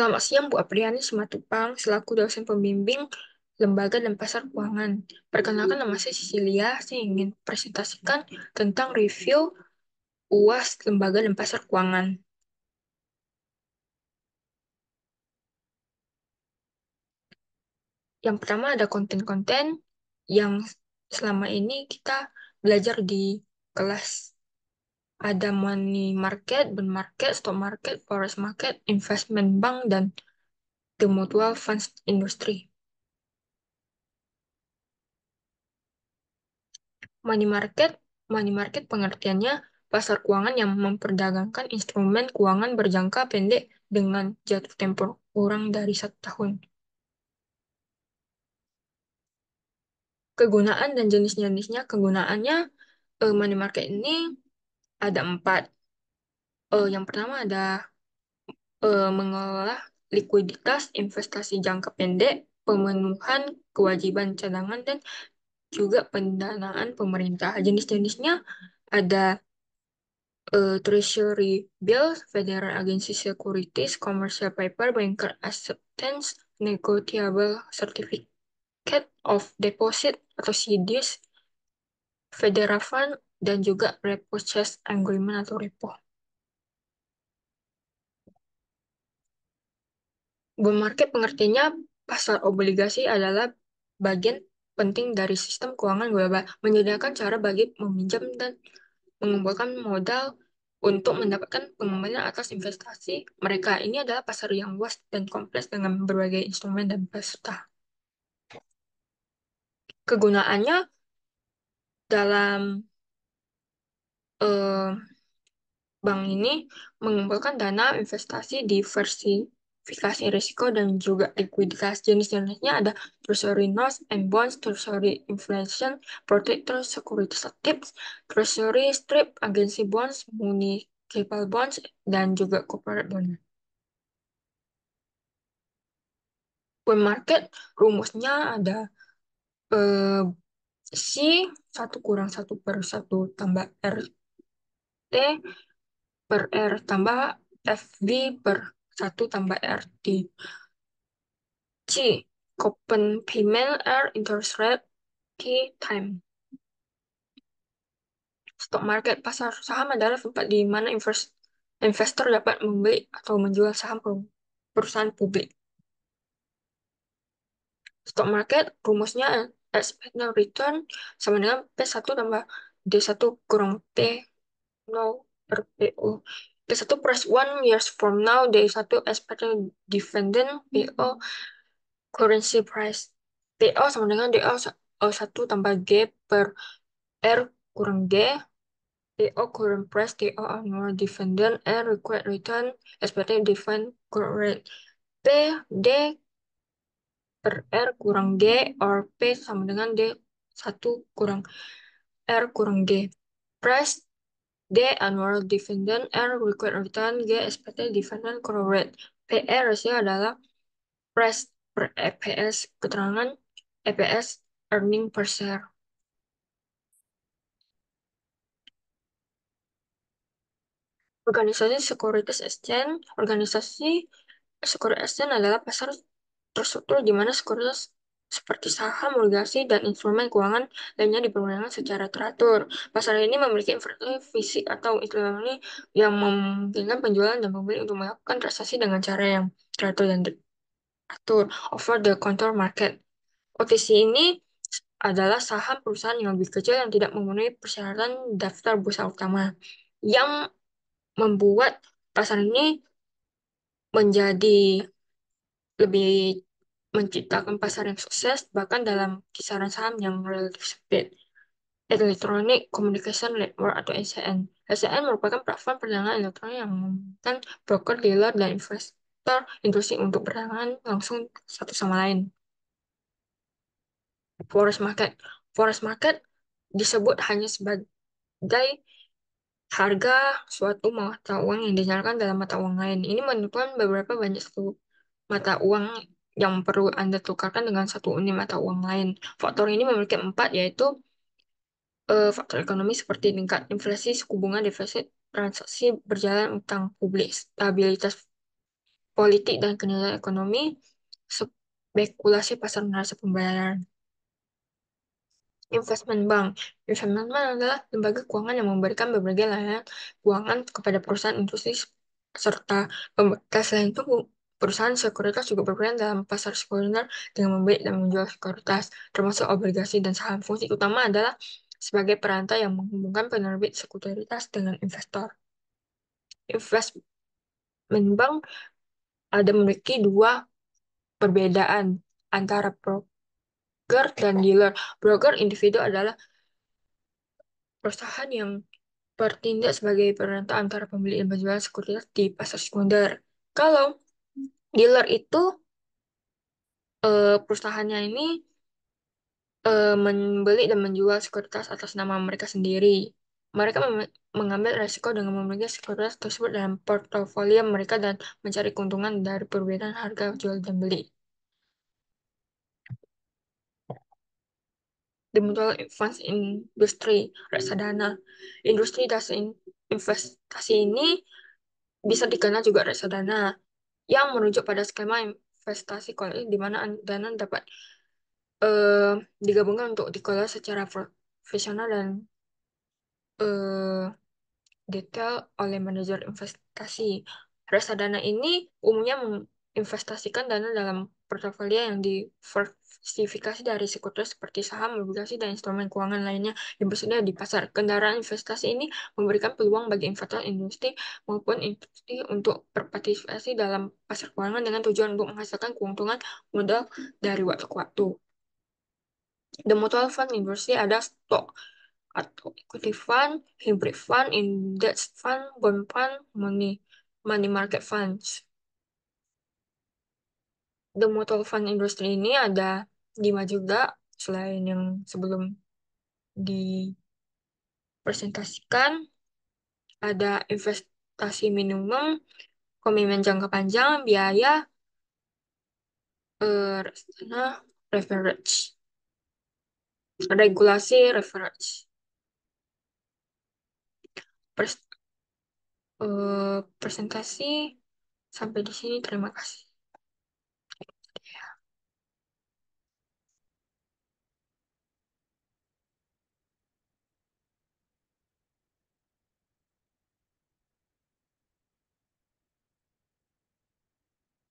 Selamat siang, Bu Apriani Simatupang, selaku dosen pembimbing Lembaga dan Pasar Keuangan. Perkenalkan, nama saya Cecilia. Saya ingin presentasikan tentang review UAS Lembaga dan Pasar Keuangan. Yang pertama ada konten-konten yang selama ini kita belajar di kelas. Ada money market, bond market, stock market, forex market, investment bank, dan the mutual funds industry. Money market, money market pengertiannya pasar keuangan yang memperdagangkan instrumen keuangan berjangka pendek dengan jatuh tempo kurang dari 1 tahun. Kegunaan dan jenis-jenisnya, kegunaannya money market ini ada 4. Yang pertama ada mengelola likuiditas, investasi jangka pendek, pemenuhan kewajiban cadangan, dan juga pendanaan pemerintah. Jenis-jenisnya ada Treasury Bills, Federal Agency Securities, Commercial Paper, Banker Acceptance, Negotiable Certificate of Deposit atau CDs, Federal Fund, dan juga Repurchase Agreement atau repo. Bond market pengertiannya pasar obligasi adalah bagian penting dari sistem keuangan global, menyediakan cara bagi meminjam dan mengumpulkan modal untuk mendapatkan pengembalian atas investasi mereka. Ini adalah pasar yang luas dan kompleks dengan berbagai instrumen dan peserta. Kegunaannya dalam eh, bank ini mengumpulkan dana investasi, diversifikasi risiko, dan juga likuiditas. Jenis-jenisnya ada treasury notes and bonds, treasury inflation, protector securities tips, treasury strip, agency bonds, municipal bonds, dan juga corporate bond. Bond market rumusnya ada eh, C 1 - 1 per 1 tambah RT per R tambah FB per 1 tambah RT. C. Coupon payment R interest rate T time. Stock market pasar saham adalah tempat di mana investor dapat membeli atau menjual saham perusahaan publik. Stock market rumusnya expected return sama dengan P1 tambah D1 kurang P0 per PO. P1 plus 1 years from now, D1 expected dividend, PO currency price. PO sama dengan DO1 tambah G per R kurang G, PO current price, DO annual dividend, R required return, expected dividend current rate. P, D per R kurang G, or P sama dengan D1 kurang R kurang G. Price, D annual dividend, R required return, G expected dividend current rate. PR rasio adalah price per EPS, keterangan EPS earning per share. Organisasi Securities Exchange, organisasi Securities Exchange adalah pasar terstruktur di mana sekuritas seperti saham, obligasi, dan instrumen keuangan lainnya dipergunakan secara teratur. Pasar ini memiliki infrastruktur fisik atau instrumen yang memungkinkan penjualan dan pembeli untuk melakukan transaksi dengan cara yang teratur dan teratur. Over the counter market. OTC ini adalah saham perusahaan yang lebih kecil yang tidak memenuhi persyaratan daftar bursa utama, yang membuat pasar ini menjadi lebih menciptakan pasar yang sukses, bahkan dalam kisaran saham yang relatif sempit. Electronic Communication Network atau ECN. ECN merupakan platform perdagangan elektronik yang memungkinkan broker, dealer, dan investor industri untuk berdagangan langsung satu sama lain. Forex market. Forex market disebut hanya sebagai harga suatu mata uang yang dinyalakan dalam mata uang lain. Ini menentukan beberapa banyak satu mata uang yang perlu Anda tukarkan dengan satu unit mata uang lain. Faktor ini memiliki 4, yaitu faktor ekonomi seperti tingkat inflasi, suku bunga, defisit transaksi berjalan, utang publik, stabilitas politik dan kinerja ekonomi, spekulasi pasar neraca pembayaran. Investment bank. Investment bank adalah lembaga keuangan yang memberikan berbagai layanan keuangan kepada perusahaan industri serta pembatas selain itu perusahaan sekuritas juga berperan dalam pasar sekunder dengan membeli dan menjual sekuritas, termasuk obligasi dan saham. Fungsi utama adalah sebagai perantai yang menghubungkan penerbit sekuritas dengan investor. Investment bank ada memiliki dua perbedaan antara broker dan dealer. Broker individu adalah perusahaan yang bertindak sebagai perantai antara pembeli dan penjual sekuritas di pasar sekunder. Kalau dealer itu perusahaannya ini membeli dan menjual sekuritas atas nama mereka sendiri. Mereka mengambil resiko dengan memiliki sekuritas tersebut dalam portofolio mereka dan mencari keuntungan dari perbedaan harga jual dan beli. The Mutual Funds Industry, reksadana. Industri dasar investasi ini bisa dikenal juga reksadana, yang merujuk pada skema investasi kolektif di mana dana dapat eh, digabungkan untuk dikelola secara profesional dan eh, detail oleh manajer investasi. Reksadana ini umumnya menginvestasikan dana dalam portofolio yang diversifikasi dari sekuritas seperti saham, obligasi, dan instrumen keuangan lainnya yang bersedia di pasar. Kendaraan investasi ini memberikan peluang bagi investor industri maupun industri untuk berpartisipasi dalam pasar keuangan dengan tujuan untuk menghasilkan keuntungan modal dari waktu ke waktu. The mutual fund industry ada stok atau equity fund, hybrid fund, index fund, bond fund, money market funds. The mutual fund industry ini ada 5 juga selain yang sebelum dipresentasikan. Ada investasi minimum, komitmen jangka panjang, biaya, reksana, leverage, regulasi, leverage. Presentasi sampai di sini. Terima kasih.